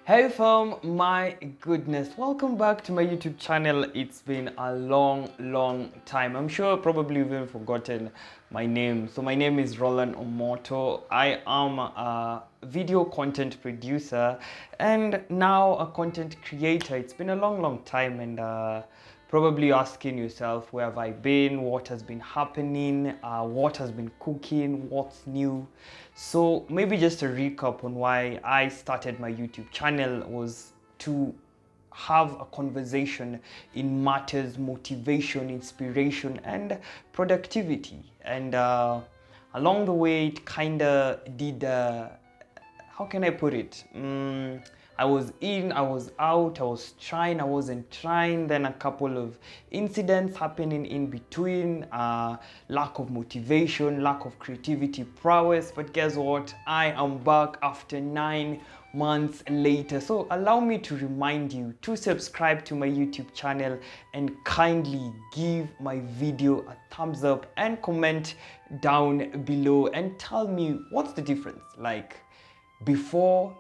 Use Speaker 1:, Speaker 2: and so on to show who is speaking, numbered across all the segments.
Speaker 1: Hey fam, my goodness, welcome back to my YouTube channel. It's been a long time. I'm sure probably you've even forgotten my name. So my name is Roland Omoto. I am a video content producer and now a content creator. It's been a long time, and probably asking yourself, where have I been, what has been happening, what has been cooking, what's new. So maybe just a recap on why I started my YouTube channel was to have a conversation in matters motivation, inspiration, and productivity. And along the way, it kind of did, how can I put it? I was in, I was out, I was trying, I wasn't trying. Then a couple of incidents happening in between, lack of motivation, lack of creativity prowess. But guess what? I am back after 9 months later. So allow me to remind you to subscribe to my YouTube channel and kindly give my video a thumbs up and comment down below and tell me what's the difference, like before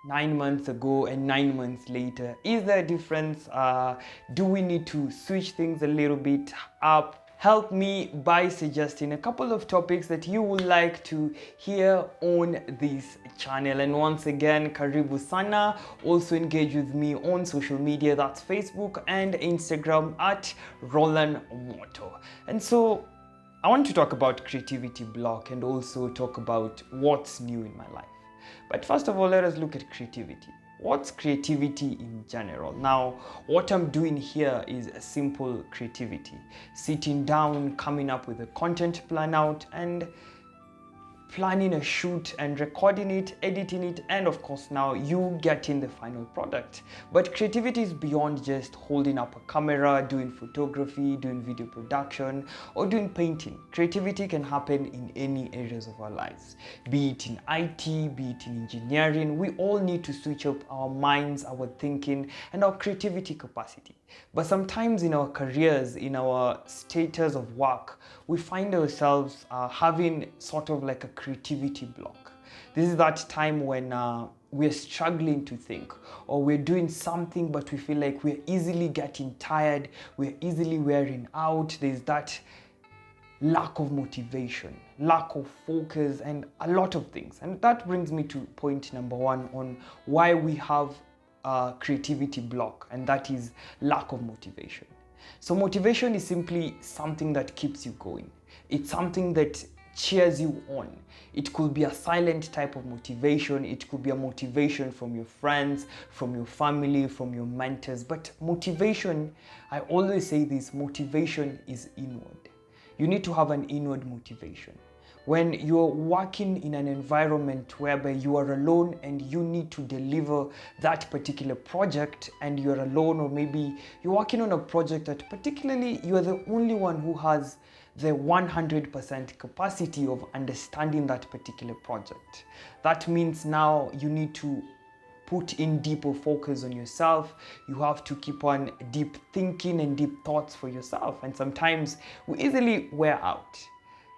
Speaker 1: 9 months ago and 9 months later. Is there a difference? Do we need to switch things a little bit up? Help me by suggesting a couple of topics that you would like to hear on this channel. And once again, karibu sana. Also engage with me on social media, that's Facebook and Instagram at Roland Omoto. And so I want to talk about creativity block and also talk about what's new in my life. But first of all, let us look at creativity. What's creativity in general? Now, what I'm doing here is a simple creativity. Sitting down, coming up with a content plan out, and planning a shoot and recording it, editing it, and of course now you getting the final product. But creativity is beyond just holding up a camera, doing photography, doing video production, or doing painting. Creativity can happen in any areas of our lives, be it in IT, be it in engineering. We all need to switch up our minds, our thinking, and our creativity capacity. But sometimes in our careers, in our status of work, we find ourselves having sort of like a creativity block. This is that time when we're struggling to think, or we're doing something but we feel like we're easily getting tired, we're easily wearing out. There's that lack of motivation, lack of focus, and a lot of things. And that brings me to point number one on why we have creativity block, and that is lack of motivation. So motivation is simply something that keeps you going. It's something that cheers you on. It could be a silent type of motivation. It could be a motivation from your friends, from your family, from your mentors. But motivation, I always say this, motivation is inward. You need to have an inward motivation. When you're working in an environment whereby you are alone and you need to deliver that particular project and you're alone, or maybe you're working on a project that particularly you are the only one who has the 100% capacity of understanding that particular project. That means now you need to put in deeper focus on yourself. You have to keep on deep thinking and deep thoughts for yourself. And sometimes we easily wear out.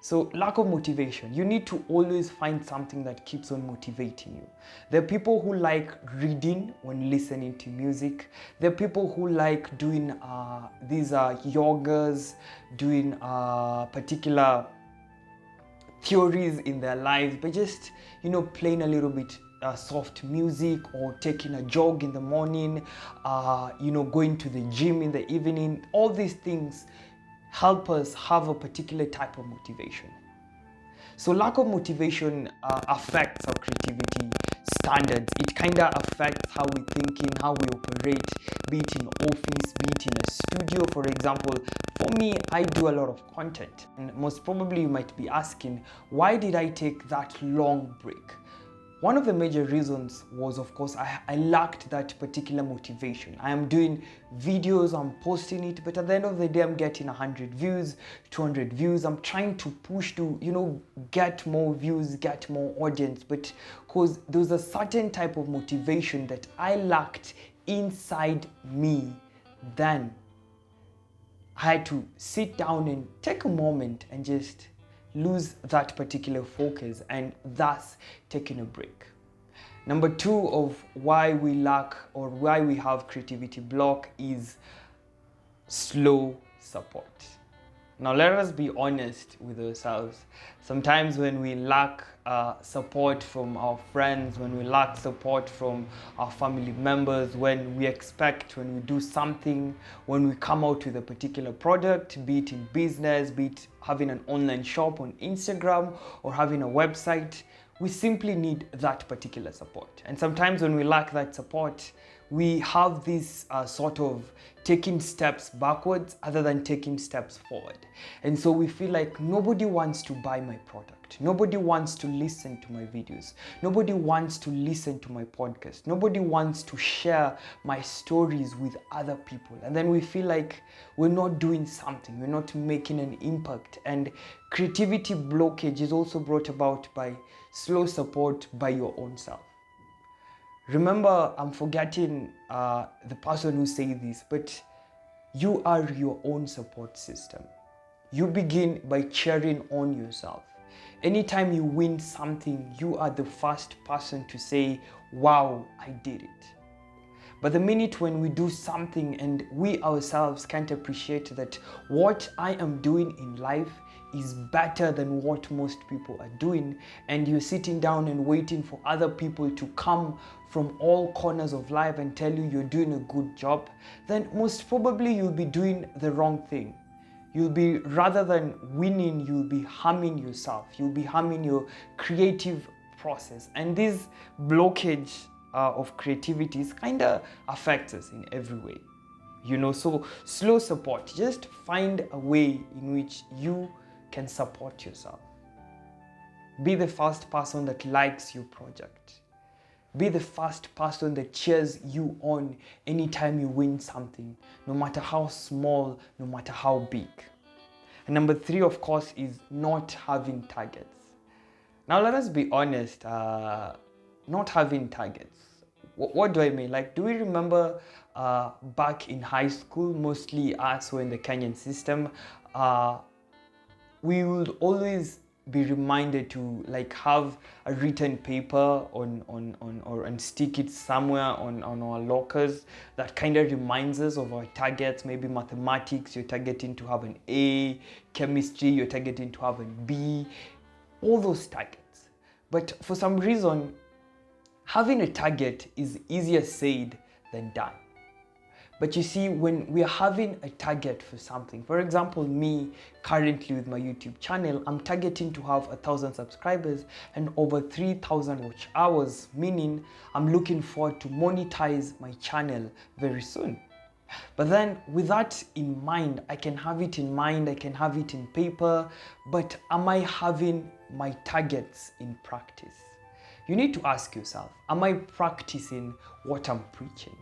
Speaker 1: So lack of motivation. You need to always find something that keeps on motivating you. There are people who like reading when listening to music. There are people who like doing these yogas, doing particular theories in their lives, but just, playing a little bit soft music, or taking a jog in the morning, going to the gym in the evening. All these things help us have a particular type of motivation. So lack of motivation affects our creativity standards. It kind of affects how we thinking, how we operate, be it in office, be it in a studio. For example, for me, I do a lot of content, and most probably you might be asking, why did I take that long break? One of the major reasons was, of course, I lacked that particular motivation. I am doing videos, I'm posting it, but at the end of the day, I'm getting 100 views, 200 views. I'm trying to push to, get more views, get more audience, but because there was a certain type of motivation that I lacked inside me, then I had to sit down and take a moment and just lose that particular focus and thus taking a break. Number two of why we lack or why we have creativity block is slow support. Now let us be honest with ourselves. Sometimes when we lack support from our friends, when we lack support from our family members, when we do something, when we come out with a particular product, be it in business, be it having an online shop on Instagram or having a website, we simply need that particular support. And sometimes when we lack that support, we have this sort of taking steps backwards other than taking steps forward. And so we feel like nobody wants to buy my product. Nobody wants to listen to my videos. Nobody wants to listen to my podcast. Nobody wants to share my stories with other people. And then we feel like we're not doing something. We're not making an impact. And creativity blockage is also brought about by slow support by your own self. Remember, I'm forgetting the person who said this, but you are your own support system. You begin by cheering on yourself. Anytime you win something, you are the first person to say, wow, I did it. But the minute when we do something and we ourselves can't appreciate that what I am doing in life is better than what most people are doing, and you're sitting down and waiting for other people to come from all corners of life and tell you you're doing a good job, then most probably you'll be doing the wrong thing. You'll be, rather than winning, you'll be harming yourself. You'll be harming your creative process. And this blockage of creativity kind of affects us in every way. So slow support. Just find a way in which you can support yourself. Be the first person that likes your project. Be the first person that cheers you on anytime you win something, no matter how small, no matter how big. And number three, of course, is not having targets. Now, let us be honest, not having targets. What do I mean? Like, do we remember back in high school, mostly us who are in the Kenyan system, we would always be reminded to have a written paper and stick it somewhere on our lockers that kind of reminds us of our targets. Maybe mathematics, you're targeting to have an A, chemistry, you're targeting to have an B, all those targets. But for some reason, having a target is easier said than done. But you see, when we are having a target for something, for example, me currently with my YouTube channel, I'm targeting to have 1,000 subscribers and over 3,000 watch hours, meaning I'm looking forward to monetize my channel very soon. But then with that in mind, I can have it in mind, I can have it in paper, but am I having my targets in practice? You need to ask yourself, am I practicing what I'm preaching?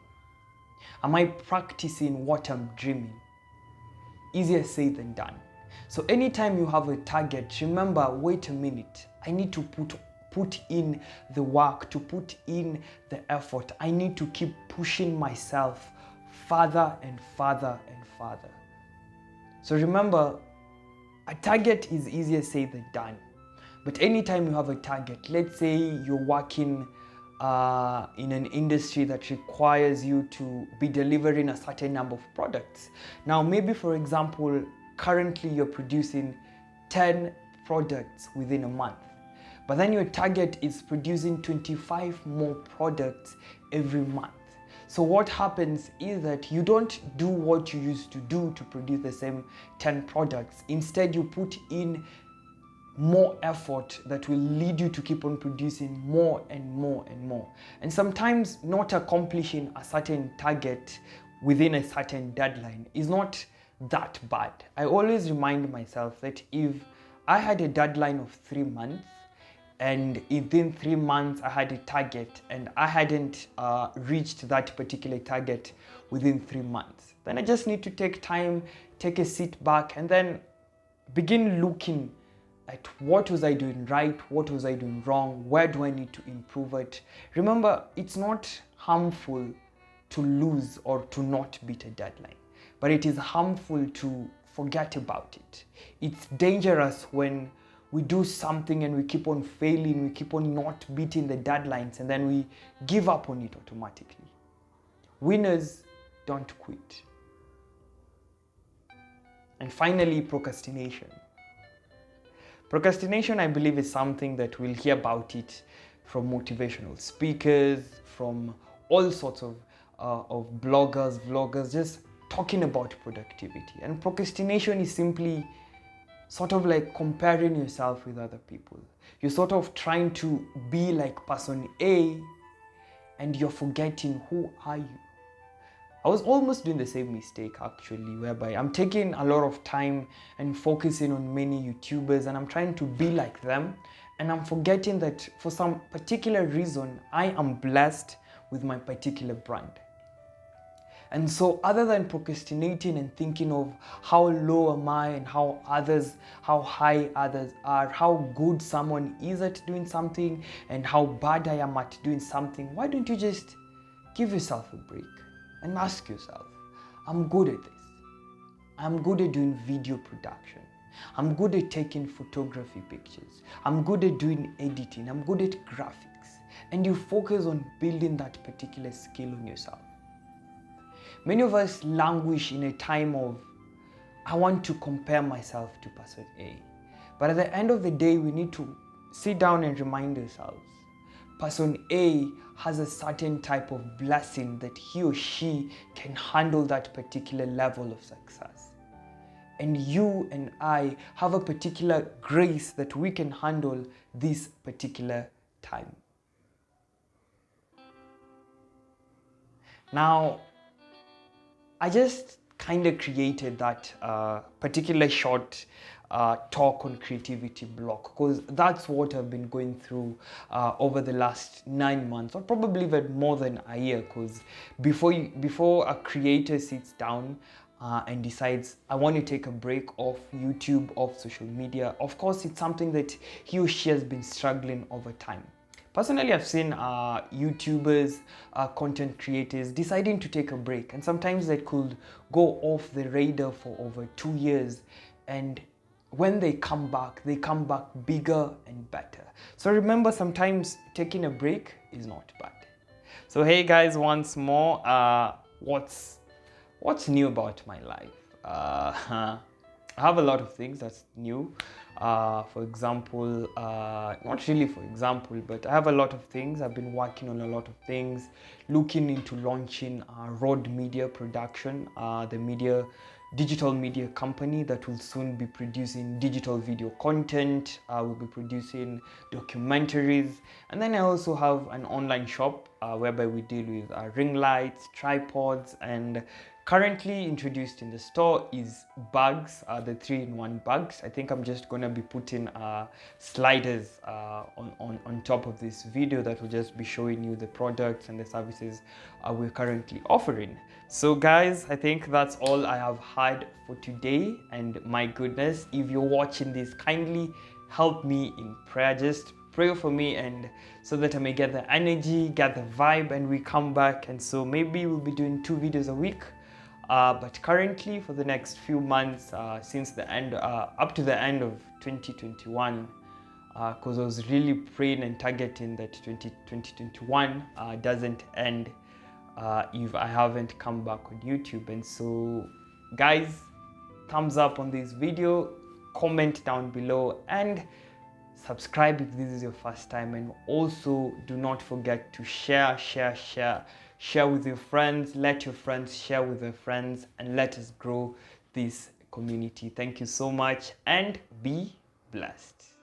Speaker 1: Am I practicing what I'm dreaming? Easier said than done. So anytime you have a target, remember, wait a minute, I need to put in the work, to put in the effort. I need to keep pushing myself further and further and further. So remember, a target is easier said than done. But anytime you have a target, let's say you're working in an industry that requires you to be delivering a certain number of products. Now, maybe for example, currently you're producing 10 products within a month, but then your target is producing 25 more products every month. So what happens is that you don't do what you used to do to produce the same 10 products. Instead, you put in more effort that will lead you to keep on producing more and more and more. And sometimes not accomplishing a certain target within a certain deadline is not that bad. I always remind myself that if I had a deadline of 3 months and within 3 months I had a target and I hadn't reached that particular target within 3 months, then I just need to take time, take a sit back, and then begin looking at what was I doing right, what was I doing wrong, where do I need to improve it. Remember, it's not harmful to lose or to not beat a deadline, but it is harmful to forget about it. It's dangerous when we do something and we keep on failing, we keep on not beating the deadlines, and then we give up on it automatically. Winners don't quit. And finally, procrastination. Procrastination, I believe, is something that we'll hear about it from motivational speakers, from all sorts of bloggers, vloggers, just talking about productivity. And procrastination is simply sort of like comparing yourself with other people. You're sort of trying to be like person A, and you're forgetting who are you. I was almost doing the same mistake actually, whereby I'm taking a lot of time and focusing on many YouTubers and I'm trying to be like them, and I'm forgetting that for some particular reason I am blessed with my particular brand. And so other than procrastinating and thinking of how low am I and how high others are, how good someone is at doing something and how bad I am at doing something, why don't you just give yourself a break and ask yourself, I'm good at this. I'm good at doing video production. I'm good at taking photography pictures. I'm good at doing editing. I'm good at graphics. And you focus on building that particular skill on yourself. Many of us languish in a time of, I want to compare myself to person A. But at the end of the day, we need to sit down and remind ourselves, person A has a certain type of blessing that he or she can handle that particular level of success. And you and I have a particular grace that we can handle this particular time. Now, I just kind of created that particular short talk on creativity block, because that's what I've been going through over the last 9 months, or probably even more than a year, because before a creator sits down and decides, I want to take a break off YouTube, off social media, of course it's something that he or she has been struggling over time. Personally, I've seen YouTubers, content creators deciding to take a break, and sometimes they could go off the radar for over 2 years, and when they come back bigger and better. So remember, sometimes taking a break is not bad. So hey guys, once more, what's new about my life? I have a lot of things that's new. For example, not really for example, but I have a lot of things. I've been working on a lot of things, looking into launching Rod Media Production, the digital media company that will soon be producing digital video content. We'll be producing documentaries, and then I also have an online shop whereby we deal with ring lights, tripods, and currently introduced in the store is bags, the 3-in-1 bags. I think I'm just gonna be putting sliders on top of this video that will just be showing you the products and the services we're currently offering. So guys, I think that's all I have had for today, and my goodness, if you're watching this, kindly help me in prayer. Just pray for me, and so that I may get the energy, get the vibe, and we come back. And so maybe we'll be doing 2 videos a week. But currently, for the next few months, since the end, up to the end of 2021, because I was really praying and targeting that 2021 doesn't end if I haven't come back on YouTube. And so, guys, thumbs up on this video, comment down below, and subscribe if this is your first time. And also, do not forget to share with your friends. Let your friends share with their friends, and let us grow this community. Thank you so much, and be blessed.